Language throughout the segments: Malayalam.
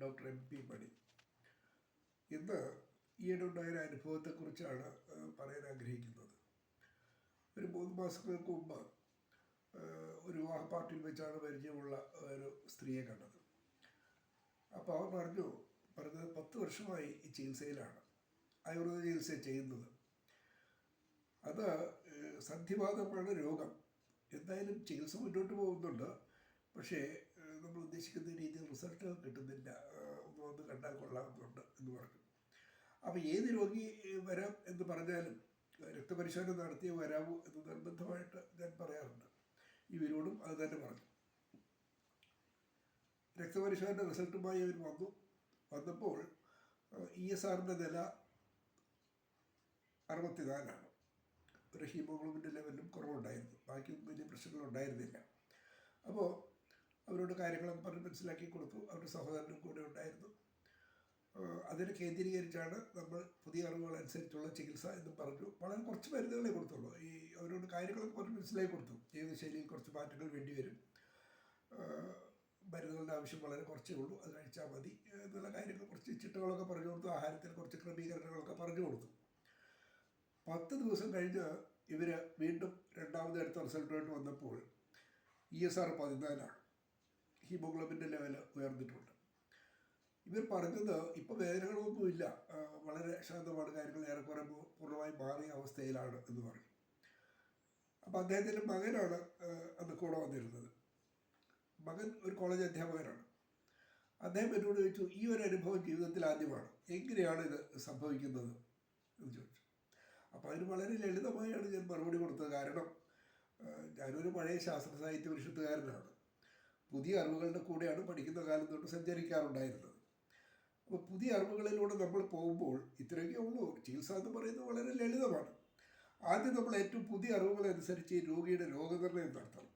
ഡോക്ടർ MP മണി. ഇന്ന് ഈയിടെയുണ്ടായ അനുഭവത്തെക്കുറിച്ചാണ് പറയാൻ ആഗ്രഹിക്കുന്നത്. ഒരു 3 മാസങ്ങൾക്ക് മുമ്പ് ഒരു വിവാഹ പാർട്ടിയിൽ വെച്ചാണ് പരിചയമുള്ള ഒരു സ്ത്രീയെ കണ്ടത്. അപ്പോൾ അവർ പറഞ്ഞത് 10 വർഷമായി ഈ ചികിത്സയിലാണ്, ആയുർവേദ ചികിത്സ ചെയ്യുന്നത്. അത് സന്ധിവാതമാണ് രോഗം. എന്തായാലും ചികിത്സ മുന്നോട്ട് പോകുന്നുണ്ട്, പക്ഷേ നമ്മൾ ഉദ്ദേശിക്കുന്ന രീതിയിൽ റിസൾട്ട് കിട്ടുന്നില്ല, ഒന്ന് വന്ന് കണ്ടാൽ കൊള്ളാമെന്നുണ്ട് എന്ന് പറഞ്ഞു. അപ്പോൾ ഏത് രോഗി വരാം എന്ന് പറഞ്ഞാലും രക്തപരിശോധന നടത്തിയേ വരാവൂ എന്ന് നിർബന്ധമായിട്ട് ഞാൻ പറയാറുണ്ട്. ഇവരോടും അത് തന്നെ പറഞ്ഞു. രക്തപരിശോധന റിസൾട്ടുമായി അവർ വന്നപ്പോൾ ESRൻ്റെ നില 64ആണ്. ഒരു ഹീമോഗ്ലോബിൻ്റെ ലെവലിലും കുറവുണ്ടായിരുന്നു, ബാക്കി വലിയ പ്രശ്നങ്ങളുണ്ടായിരുന്നില്ല. അപ്പോൾ അവരോട് കാര്യങ്ങളൊക്കെ പറഞ്ഞ് മനസ്സിലാക്കി കൊടുത്തു. അവരുടെ സഹോദരനും കൂടെ ഉണ്ടായിരുന്നു. അതിനെ കേന്ദ്രീകരിച്ചാണ് നമ്മൾ പുതിയ അറിവുകൾ അനുസരിച്ചുള്ള ചികിത്സ എന്ന് പറഞ്ഞു. വളരെ കുറച്ച് മരുന്നുകളെ കൊടുത്തുള്ളൂ. അവരോട് കാര്യങ്ങളൊക്കെ പറഞ്ഞ് മനസ്സിലാക്കി കൊടുത്തു. ജീവിതശൈലിയിൽ കുറച്ച് മാറ്റങ്ങൾ വേണ്ടിവരും, മരുന്നുകളുടെ ആവശ്യം വളരെ കുറച്ചേ ഉള്ളൂ, അത് കഴിച്ചാൽ മതി എന്നുള്ള കാര്യങ്ങൾ കുറച്ച് ചിട്ടകളൊക്കെ പറഞ്ഞു കൊടുത്തു. ആഹാരത്തിൽ കുറച്ച് ക്രമീകരണങ്ങളൊക്കെ പറഞ്ഞു കൊടുത്തു. 10 ദിവസം കഴിഞ്ഞ് ഇവർ വീണ്ടും രണ്ടാമത് അടുത്ത റിസൾട്ടുമായിട്ട് വന്നപ്പോൾ ESR 14ആണ്. ഹീമോഗ്ലോബിൻ്റെ ലെവൽ ഉയർന്നിട്ടുണ്ട്. ഇവർ പറഞ്ഞത് ഇപ്പോൾ വേദനകളൊന്നുമില്ല, വളരെ ശാന്തമാണ്, കാര്യങ്ങൾ ഏറെക്കുറെ പൂർണ്ണമായി മാറിയ അവസ്ഥയിലാണ് എന്ന് പറഞ്ഞു. അപ്പോൾ അദ്ദേഹത്തിൻ്റെ മകനാണ് അന്ന് കൂടെ വന്നിരുന്നത്. മകൻ ഒരു കോളേജ് അധ്യാപകനാണ്. അദ്ദേഹം എന്നോട് ചോദിച്ചു, ഈ ഒരു അനുഭവം ജീവിതത്തിൽ ആദ്യമാണ്, എങ്ങനെയാണ് ഇത് സംഭവിക്കുന്നത് എന്ന് ചോദിച്ചു. അപ്പോൾ അതിന് വളരെ ലളിതമായാണ് ഞാൻ മറുപടി കൊടുത്തത്. കാരണം ഞാനൊരു പഴയ ശാസ്ത്ര സാഹിത്യ പരിഷത്തുകാരനാണ്. പുതിയ അറിവുകളുടെ കൂടെയാണ് പഠിക്കുന്ന കാലം തൊട്ട് സഞ്ചരിക്കാറുണ്ടായിരുന്നത്. അപ്പോൾ പുതിയ അറിവുകളിലൂടെ നമ്മൾ പോകുമ്പോൾ ഇത്രയൊക്കെ ഉള്ളൂ. ചികിത്സ എന്ന് പറയുന്നത് വളരെ ലളിതമാണ്. ആദ്യം നമ്മൾ ഏറ്റവും പുതിയ അറിവുകളനുസരിച്ച് രോഗിയുടെ രോഗനിർണയം നടത്തണം.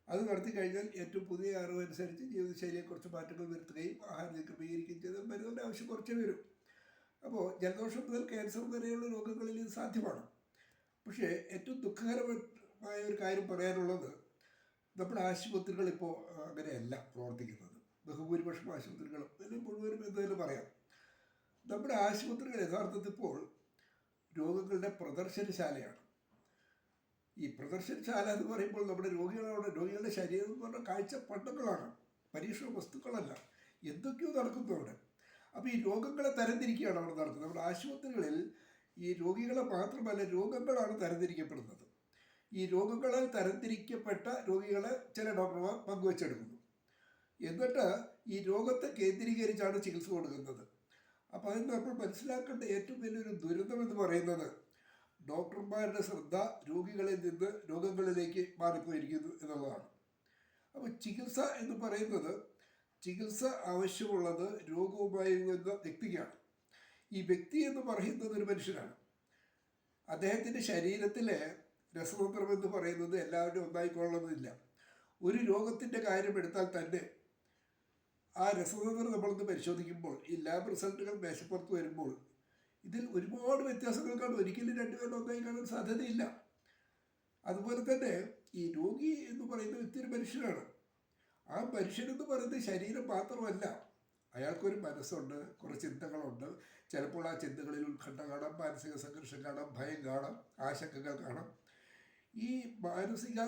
അത് നടത്തി കഴിഞ്ഞാൽ ഏറ്റവും പുതിയ അറിവനുസരിച്ച് ജീവിതശൈലിയെക്കുറിച്ച് മാറ്റങ്ങൾ വരുത്തുകയും ആഹാരം ക്രമീകരിക്കുകയും ചെയ്താൽ മരുന്നിൻ്റെ ആവശ്യം കുറച്ചേ വരും. അപ്പോൾ ജലദോഷം മുതൽ ക്യാൻസർ വരെയുള്ള രോഗങ്ങളിൽ ഇത് സാധ്യമാണ്. പക്ഷേ ഏറ്റവും ദുഃഖകരമായ ഒരു കാര്യം പറയാനുള്ളത്, നമ്മുടെ ആശുപത്രികൾ ഇപ്പോൾ അങ്ങനെയല്ല പ്രവർത്തിക്കുന്നത്. ബഹുഭൂരിപക്ഷം ആശുപത്രികളും അല്ലെങ്കിൽ മുഴുവനും എന്തായാലും പറയാം. നമ്മുടെ ആശുപത്രികൾ യഥാർത്ഥത്തിൽ ഇപ്പോൾ രോഗങ്ങളുടെ പ്രദർശനശാലയാണ്. ഈ പ്രദർശനശാല എന്ന് പറയുമ്പോൾ നമ്മുടെ രോഗികളുടെ ശരീരം എന്ന് പറഞ്ഞാൽ കാഴ്ചപ്പണ്ടങ്ങളാണ്, പരീക്ഷണ വസ്തുക്കളല്ല. എന്തൊക്കെയോ നടക്കുന്നു അവിടെ. അപ്പോൾ ഈ രോഗങ്ങളെ തരംതിരിക്കുകയാണ് അവിടെ നടക്കുന്നത്. നമ്മുടെ ആശുപത്രികളിൽ ഈ രോഗികളെ മാത്രമല്ല, രോഗങ്ങളാണ് തരംതിരിക്കപ്പെടുന്നത്. ഈ രോഗങ്ങളാൽ തരംതിരിക്കപ്പെട്ട രോഗികളെ ചില ഡോക്ടർമാർ പങ്കുവെച്ചെടുക്കുന്നു. എന്നിട്ട് ഈ രോഗത്തെ കേന്ദ്രീകരിച്ചാണ് ചികിത്സ കൊടുക്കുന്നത്. അപ്പോൾ അതിന് നമ്മൾ മനസ്സിലാക്കേണ്ട ഏറ്റവും വലിയൊരു ദുരന്തം എന്ന് പറയുന്നത്, ഡോക്ടർമാരുടെ ശ്രദ്ധ രോഗികളിൽ നിന്ന് രോഗങ്ങളിലേക്ക് മാറിപ്പോയിരിക്കുന്നു എന്നുള്ളതാണ്. അപ്പോൾ ചികിത്സ എന്ന് പറയുന്നത്, ചികിത്സ ആവശ്യമുള്ളത് രോഗവുമായി വരുന്ന വ്യക്തിക്കാണ്. ഈ വ്യക്തി എന്ന് പറയുന്നത് ഒരു മനുഷ്യനാണ്. അദ്ദേഹത്തിൻ്റെ ശരീരത്തിലെ രസതന്ത്രം എന്ന് പറയുന്നത് എല്ലാവരും ഒന്നായിക്കൊള്ളണമെന്നില്ല. ഒരു രോഗത്തിൻ്റെ കാര്യം എടുത്താൽ തന്നെ ആ രസതന്ത്രം നമ്മളൊന്ന് പരിശോധിക്കുമ്പോൾ, ഈ ലാബ് റിസൾട്ടുകൾ മേശപ്പുറത്ത് വരുമ്പോൾ ഇതിൽ ഒരുപാട് വ്യത്യാസങ്ങൾ കാണും. ഒരിക്കലും രണ്ടുപേരും ഒന്നായി കാണാൻ സാധ്യതയില്ല. അതുപോലെ തന്നെ ഈ രോഗി എന്ന് പറയുന്ന വ്യക്തി ഒരു മനുഷ്യനാണ്. ആ മനുഷ്യനെന്ന് പറയുന്നത് ശരീരം മാത്രമല്ല, അയാൾക്കൊരു മനസ്സുണ്ട്, കുറേ ചിന്തകളുണ്ട്. ചിലപ്പോൾ ആ ചിന്തകളിൽ ഉത്കണ്ഠ കാണാം, മാനസിക സംഘർഷം കാണാം, ഭയം കാണാം, ആശങ്കകൾ കാണാം. ഈ മാനസിക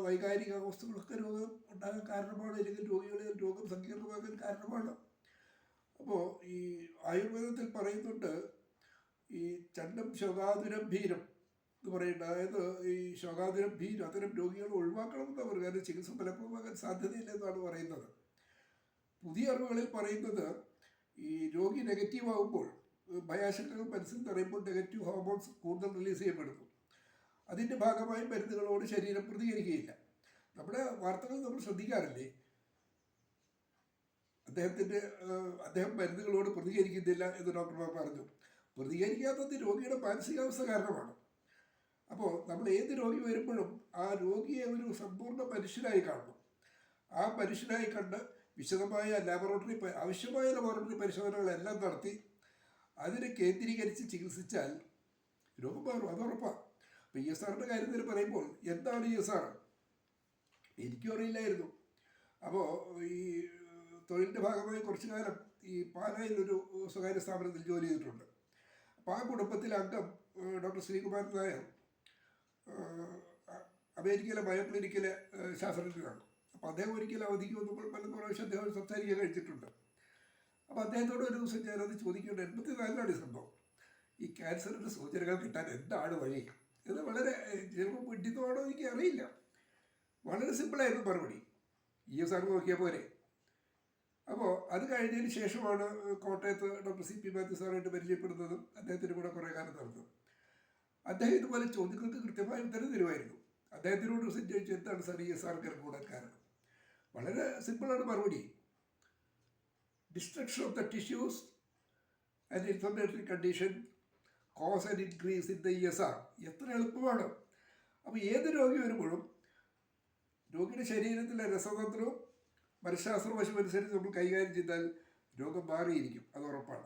വൈകാരിക അവസ്ഥകളൊക്കെ രോഗം ഉണ്ടാകാൻ കാരണമാണ്, അല്ലെങ്കിൽ രോഗികളിൽ രോഗം സങ്കീർണമാകാൻ കാരണമാണ്. അപ്പോൾ ഈ ആയുർവേദത്തിൽ പറയുന്നുണ്ട്, ഈ ചണ്ഡം ശോകാതുരം ഭീരം എന്ന് പറയുന്നത്, അതായത് ഈ ശോകാതുരം ഭീരം അത്തരം രോഗികൾ ഒഴിവാക്കണമെന്ന് പറയുക. കാരണം ചികിത്സ ഫലപ്രദമാകാൻ സാധ്യതയില്ലെന്നാണ് പറയുന്നത്. പുതിയ അറിവുകളിൽ പറയുന്നത്, ഈ രോഗി നെഗറ്റീവ് ആകുമ്പോൾ, ഭയാശങ്കകൾ മനസ്സിൽ നിറയുമ്പോൾ നെഗറ്റീവ് ഹോർമോൺസ് കൂടുതൽ റിലീസ് ചെയ്യപ്പെടുന്നു. അതിൻ്റെ ഭാഗമായി മരുന്നുകളോട് ശരീരം പ്രതികരിക്കുകയില്ല. നമ്മുടെ വാർത്തകൾ നമ്മൾ ശ്രദ്ധിക്കാറില്ലേ? അദ്ദേഹം മരുന്നുകളോട് പ്രതികരിക്കുന്നില്ല എന്ന് ഡോക്ടർമാർ പറഞ്ഞു. പ്രതികരിക്കാത്തത് രോഗിയുടെ മാനസികാവസ്ഥ കാരണമാണ്. അപ്പോൾ നമ്മൾ ഏത് രോഗി വരുമ്പോഴും ആ രോഗിയെ ഒരു സമ്പൂർണ്ണ മനുഷ്യനായി കാണണം. ആ മനുഷ്യനായി കണ്ട് വിശദമായ ആവശ്യമായ ലബോറട്ടറി പരിശോധനകളെല്ലാം നടത്തി അതിനെ കേന്ദ്രീകരിച്ച് ചികിത്സിച്ചാൽ രോഗം മാറും, അത് ഉറപ്പാണ്. അപ്പോൾ ESRൻ്റെ കാര്യത്തിൽ പറയുമ്പോൾ, എന്താണ് ESR എനിക്കും അറിയില്ലായിരുന്നു. അപ്പോൾ ഈ തൊഴിലിൻ്റെ ഭാഗമായി കുറച്ചു കാലം ഈ പാലായിൽ ഒരു സ്വകാര്യ സ്ഥാപനത്തിൽ ജോലി ചെയ്തിട്ടുണ്ട്. അപ്പോൾ ആ കുടുംബത്തിലെ അംഗം ഡോക്ടർ ശ്രീകുമാരൻ നായർ അമേരിക്കയിലെ മയോ ക്ലിനിക്കിലെ ശാസ്ത്രജ്ഞനാണ്. അപ്പോൾ അദ്ദേഹം ഒരിക്കലും അവധിക്ക് വന്നപ്പോൾ പല പ്രാവശ്യം അദ്ദേഹം സംസാരിക്കാൻ കഴിച്ചിട്ടുണ്ട്. അപ്പോൾ അദ്ദേഹത്തോട് ഒരു ദിവസം ഞാനത് ചോദിക്കേണ്ട 84 സംഭവം, ഈ ക്യാൻസറിൻ്റെ സൂചനകൾ കിട്ടാൻ എന്താണ് വഴി എന്ന് വളരെ ചിലപ്പോൾ വിഡിത്തമാണോ എനിക്ക് അറിയില്ല. വളരെ സിമ്പിളായിരുന്നു മറുപടി, ESR നോക്കിയാൽ പോരെ. അപ്പോൾ അത് കഴിഞ്ഞതിന് ശേഷമാണ് കോട്ടയത്ത് ഡോക്ടർ CP മാത്യു സാറായിട്ട് പരിചയപ്പെടുന്നതും അദ്ദേഹത്തിന് കൂടെ കുറേ കാലം നടന്നത്. അദ്ദേഹം ഇതുപോലെ ചോദ്യങ്ങൾക്ക് കൃത്യമായ ഉത്തരം തരുമായിരുന്നു. അദ്ദേഹത്തിനോട് ചോദിച്ചു, എന്താണ് സാർ ESR കൂടാൻ കാരണം? വളരെ സിമ്പിളാണ് മറുപടി, destruction of the tissues and inflammatory condition cause and increase in the ESR. എത്ര എളുപ്പമാണ്. അപ്പോൾ ഏത് രോഗി വരുമ്പോഴും രോഗിയുടെ ശരീരത്തിലെ രസതന്ത്രവും മനഃശാസ്ത്ര വശമനുസരിച്ച് നമ്മൾ കൈകാര്യം ചെയ്താൽ രോഗം മാറിയിരിക്കും, അത് ഉറപ്പാണ്.